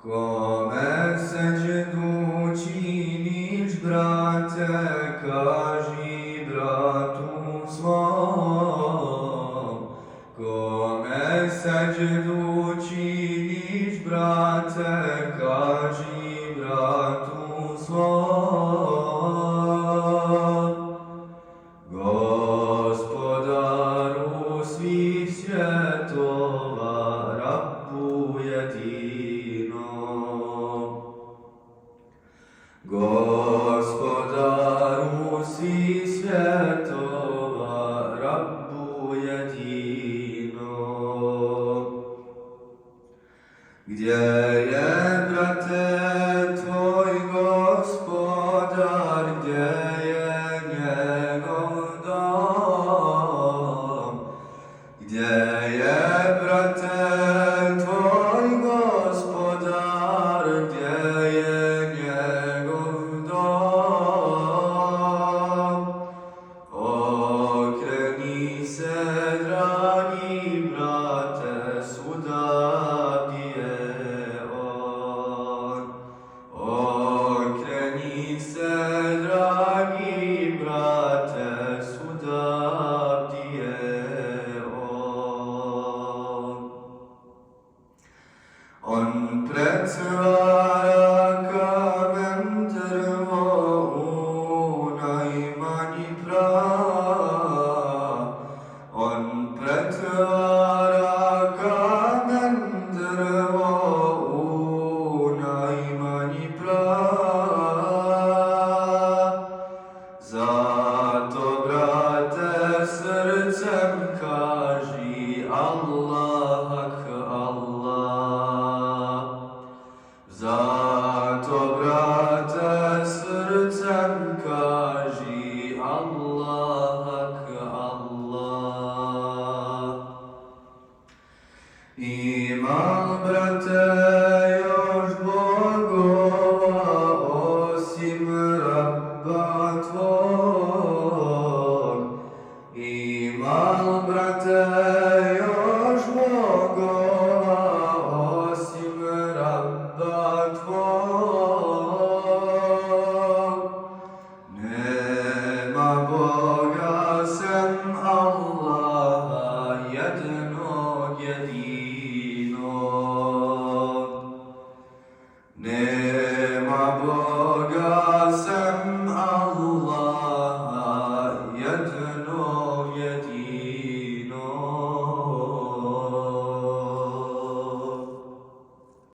Kome sećdu činiš, brate, kaži bratu svom. Kome sećdu činiš, brate, kaži bratu svom. Gospodaru svih svjetova, Rabbu jedinom. Gospodaru svih svjetova, Rabbu jedinom. Gdje je, brate, tvoj gospodar, gdje je njegov dom? Gdje je, brate, tvoj gospodar, gdje je njegov dom? Okreni se, dragi brate, svuda gdje je on. Okreni se, dragi brate, svuda gdje je on. On pretvara